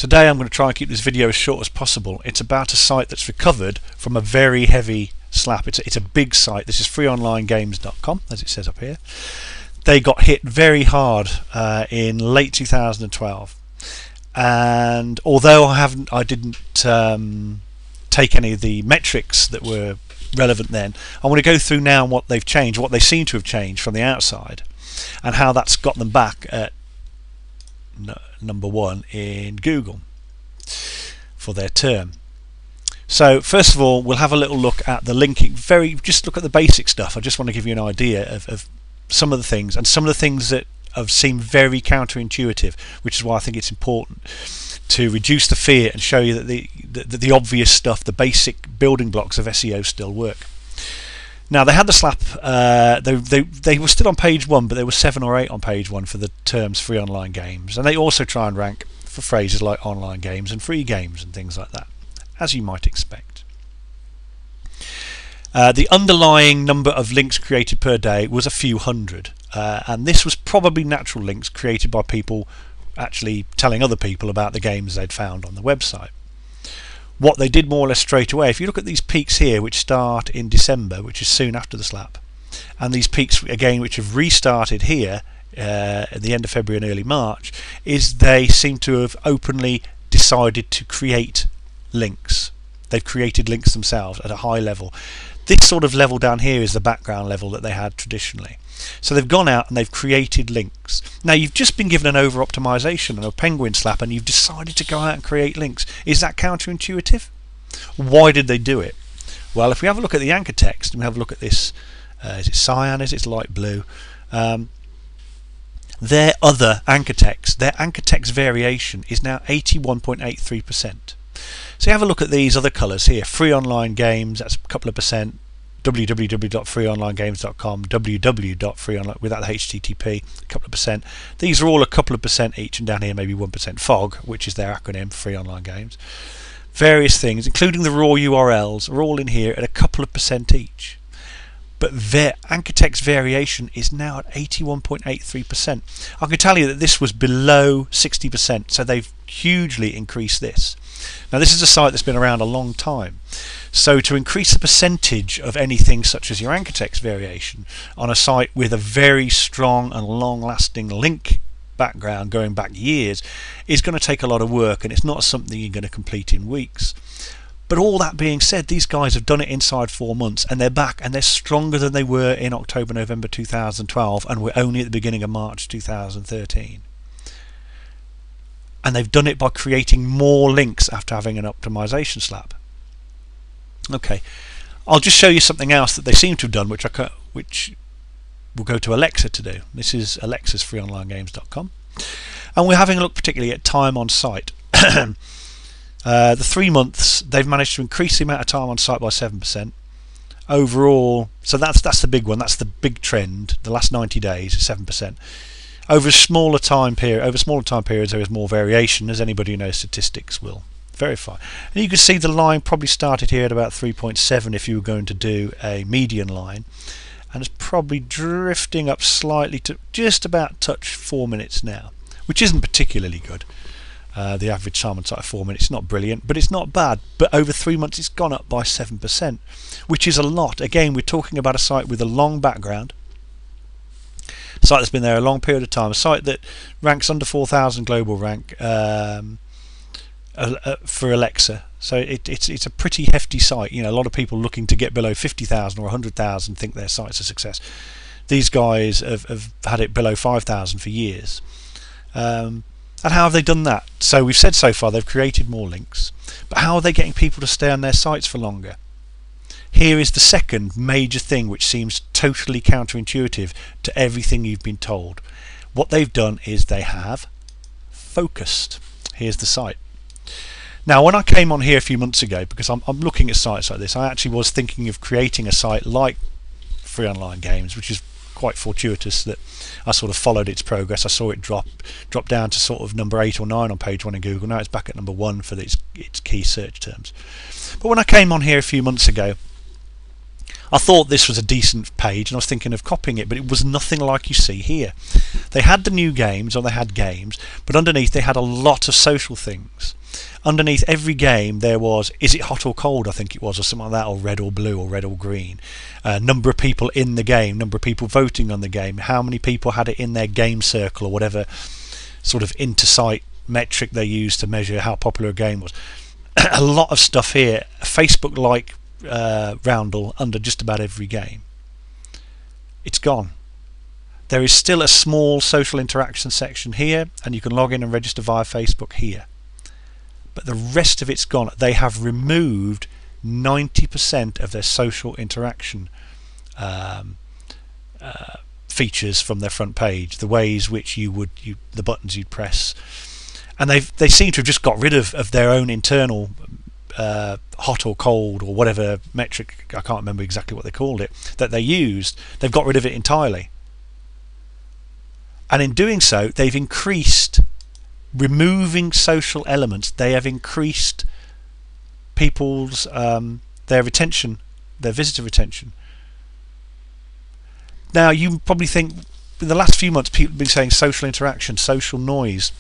Today I'm going to try and keep this video as short as possible. It's about a site that's recovered from a very heavy slap. It's a big site. This is freeonlinegames.com, as it says up here. They got hit very hard in late 2012, and although I didn't take any of the metrics that were relevant then, I want to go through now what they've changed, what they seem to have changed from the outside, and how that's got them back at number one in Google for their term. So first of all, we'll have a little look at the linking. Just look at the basic stuff. I just want to give you an idea of some of the things, and some of the things that have seemed very counterintuitive, which is why I think it's important to reduce the fear and show you that the obvious stuff, the basic building blocks of SEO still work. Now, they had the slap, they were still on page 1, but there were 7 or 8 on page 1 for the terms free online games, and they also try and rank for phrases like online games and free games and things like that, as you might expect. The underlying number of links created per day was a few hundred, and this was probably natural links created by people actually telling other people about the games they'd found on the website. What they did more or less straight away, if you look at these peaks here which start in December, which is soon after the slap, and these peaks again which have restarted here at the end of February and early March, is they seem to have openly decided to create links. They've created links themselves at a high level. This sort of level down here is the background level that they had traditionally. So they've gone out and they've created links. Now, you've just been given an over optimization and a penguin slap, and you've decided to go out and create links. Is that counterintuitive? Why did they do it? Well, if we have a look at the anchor text and we have a look at this, is it cyan? Is it light blue? Their other anchor text, their anchor text variation is now 81.83%. So you have a look at these other colours here. Free online games, that's a couple of percent. www.freeonlinegames.com, www.freeonline without the HTTP, a couple of percent. These are all a couple of percent each, and down here maybe 1%. FOG, which is their acronym for Free Online Games. Various things, including the raw URLs, are all in here at a couple of percent each. But their anchor text variation is now at 81.83%. I can tell you that this was below 60%, so they've hugely increased this. Now, this is a site that's been around a long time, so to increase the percentage of anything such as your anchor text variation on a site with a very strong and long-lasting link background going back years is going to take a lot of work, and it's not something you're going to complete in weeks. But all that being said, these guys have done it inside 4 months, and they're back, and they're stronger than they were in October, November 2012, and we're only at the beginning of March 2013. And they've done it by creating more links after having an optimization slap. Okay, I'll just show you something else that they seem to have done, which we'll go to Alexa to do. This is Alexa's freeonlinegames.com, and we're having a look particularly at time on site. The 3 months, they've managed to increase the amount of time on site by 7%. Overall, so that's the big one. That's the big trend. The last 90 days, 7%. Over smaller time periods, there is more variation, as anybody who knows statistics will verify. And you can see the line probably started here at about 3.7 if you were going to do a median line, and it's probably drifting up slightly to just about touch 4 minutes now, which isn't particularly good. The average time on site of 4 minutes is not brilliant, but it's not bad. But over 3 months it's gone up by 7%, which is a lot. Again, we're talking about a site with a long background, a site that's been there a long period of time, a site that ranks under 4,000 global rank for Alexa. So it's a pretty hefty site. You know, a lot of people looking to get below 50,000 or 100,000 think their site's a success. These guys have had it below 5,000 for years. And how have they done that? So we've said so far they've created more links, but how are they getting people to stay on their sites for longer? Here is the second major thing which seems totally counterintuitive to everything you've been told. What they've done is they have focused. Here's the site. Now, when I came on here a few months ago, because I'm looking at sites like this, I actually was thinking of creating a site like Free Online Games, which is quite fortuitous that I sort of followed its progress. I saw it drop down to sort of number 8 or 9 on page 1 in Google. Now it's back at number 1 for its key search terms. But when I came on here a few months ago, I thought this was a decent page and I was thinking of copying it, but it was nothing like you see here. They had the new games, or they had games, but underneath they had a lot of social things. Underneath every game there was, is it hot or cold, I think it was, or something like that, or red or blue, or red or green. Number of people in the game, number of people voting on the game, how many people had it in their game circle, or whatever sort of inter-site metric they used to measure how popular a game was. A lot of stuff here, Facebook-like roundel under just about every game. It's gone. There is still a small social interaction section here, and you can log in and register via Facebook here. But the rest of it's gone. They have removed 90% of their social interaction features from their front page, the ways which the buttons you'd press, and they seem to have just got rid of their own internal hot or cold or whatever metric, I can't remember exactly what they called it, that they used. They've got rid of it entirely, and in doing so they've increased, removing social elements, they have increased people's their retention, their visitor retention. Now you probably think in the last few months people have been saying social interaction, social noise.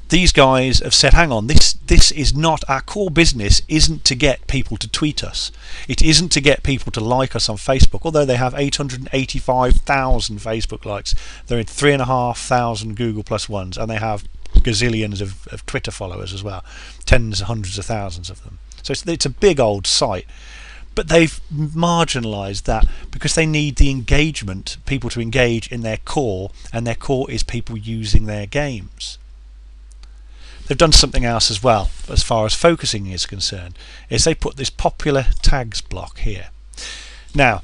These guys have said, hang on, this is not, our core business isn't to get people to tweet us. It isn't to get people to like us on Facebook, although they have 885,000 Facebook likes. They're in 3,500 Google Plus ones, and they have gazillions of Twitter followers as well, tens and hundreds of thousands of them. So it's a big old site. But they've marginalised that because they need the engagement, people to engage in their core, and their core is people using their games. They've done something else as well, as far as focusing is concerned, is they put this popular tags block here. Now,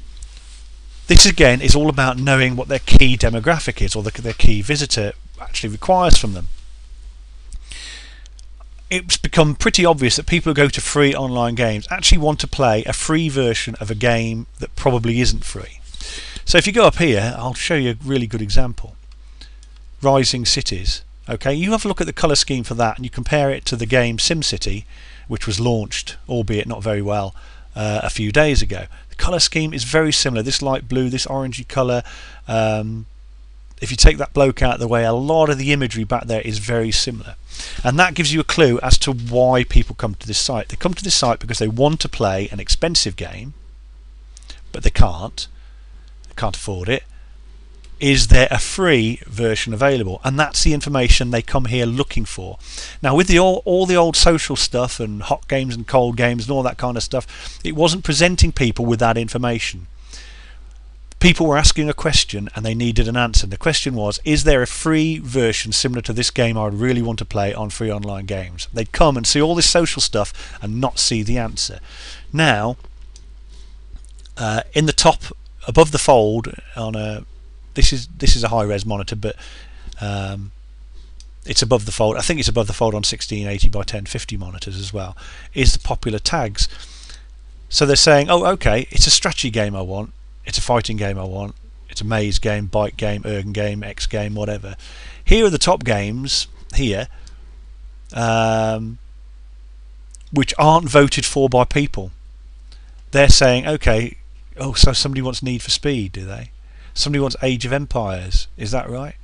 this again is all about knowing what their key demographic is, or their key visitor actually requires from them. It's become pretty obvious that people who go to free online games actually want to play a free version of a game that probably isn't free. So if you go up here, I'll show you a really good example. Rising Cities. Okay, you have a look at the colour scheme for that and you compare it to the game SimCity, which was launched, albeit not very well, a few days ago. The colour scheme is very similar. This light blue, this orangey colour. If you take that bloke out of the way, a lot of the imagery back there is very similar. And that gives you a clue as to why people come to this site. They come to this site because they want to play an expensive game, but they can't afford it. Is there a free version available? And that's the information they come here looking for. Now with all the old social stuff and hot games and cold games and all that kind of stuff, it wasn't presenting people with that information. People were asking a question and they needed an answer. The question was, is there a free version similar to this game I would really want to play on free online games? They'd come and see all this social stuff and not see the answer. Now, in the top, above the fold, on a this is a high-res monitor, but it's above the fold. I think it's above the fold on 1680 by 1050 monitors as well. Is the popular tags. So they're saying, oh, okay, it's a strategy game I want. It's a fighting game I want. It's a maze game, bike game, ergon game, X game, whatever. Here are the top games here, which aren't voted for by people. They're saying, okay, oh, so somebody wants Need for Speed, do they? Somebody wants Age of Empires, is that right?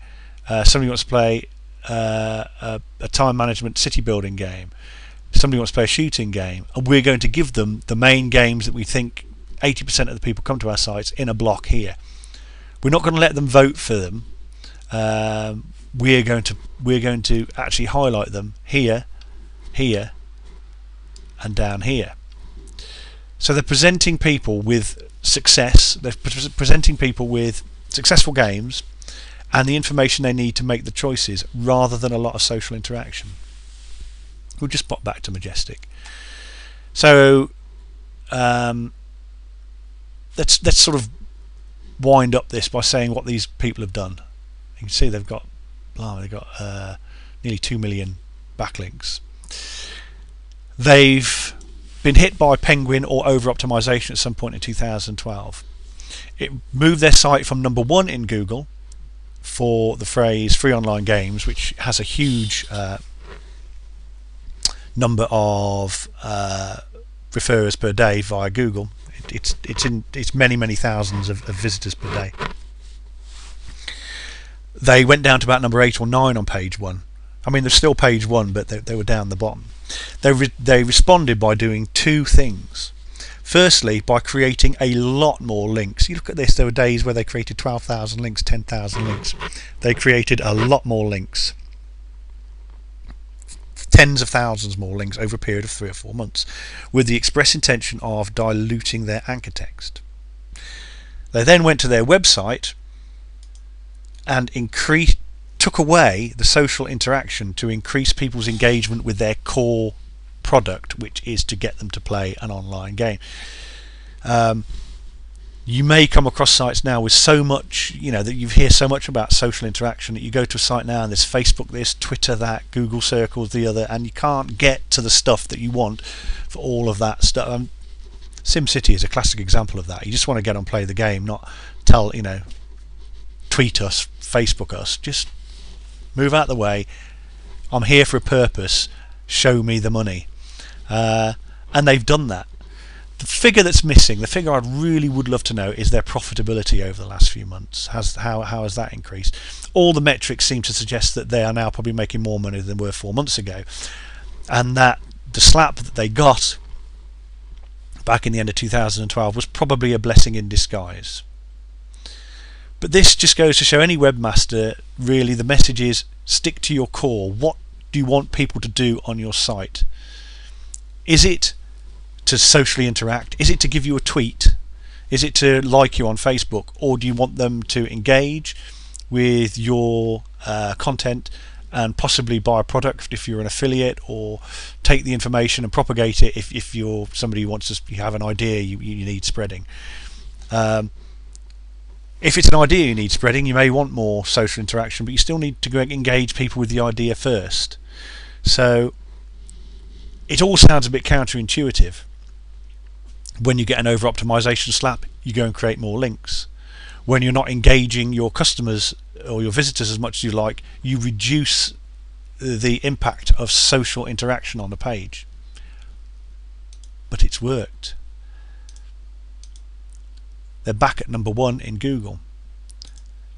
Somebody wants to play a time management city building game. Somebody wants to play a shooting game, and we're going to give them the main games that we think 80% of the people come to our sites in a block here. We're not going to let them vote for them. We're going to actually highlight them here, here, and down here. So they're presenting people with success. They're presenting people with successful games and the information they need to make the choices, rather than a lot of social interaction. We'll just pop back to Majestic. So let's sort of wind up this by saying what these people have done. You can see they've got nearly 2 million backlinks. They've been hit by Penguin or over optimization at some point in 2012. It moved their site from number 1 in Google for the phrase free online games, which has a huge number of referrers per day via Google. it's many thousands of visitors per day. They went down to about number 8 or 9 on page 1. I mean, they're still page 1, but they were down the bottom. They responded by doing 2 things. Firstly, by creating a lot more links. You look at this, there were days where they created 12,000 links, 10,000 links. They created a lot more links. Tens of thousands more links over a period of 3 or 4 months, with the express intention of diluting their anchor text. They then went to their website and took away the social interaction to increase people's engagement with their core product, which is to get them to play an online game. You may come across sites now with so much, that you hear so much about social interaction that you go to a site now and there's Facebook this, Twitter that, Google Circles the other, and you can't get to the stuff that you want for all of that stuff. SimCity is a classic example of that. You just want to get on, play the game, not tell, tweet us, Facebook us. Just move out the way. I'm here for a purpose. Show me the money. And they've done that. The figure that's missing, the figure I really would love to know, is their profitability over the last few months. How has that increased? All the metrics seem to suggest that they are now probably making more money than they were 4 months ago, and that the slap that they got back in the end of 2012 was probably a blessing in disguise. But this just goes to show any webmaster, really, the message is stick to your core. What do you want people to do on your site? Is it to socially interact? Is it to give you a tweet? Is it to like you on Facebook? Or do you want them to engage with your content and possibly buy a product if you're an affiliate, or take the information and propagate it if you're somebody who wants to, you have an idea you need spreading? If it's an idea you need spreading, you may want more social interaction, but you still need to engage people with the idea first. So it all sounds a bit counterintuitive. When you get an over-optimization slap, you go and create more links. When you're not engaging your customers or your visitors as much as you like, you reduce the impact of social interaction on the page. But it's worked. They're back at number 1 in Google.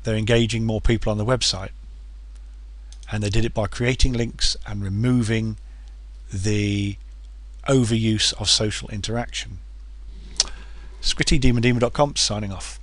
They're engaging more people on the website, and they did it by creating links and removing the overuse of social interaction. ScrittyDemonDemon.com signing off.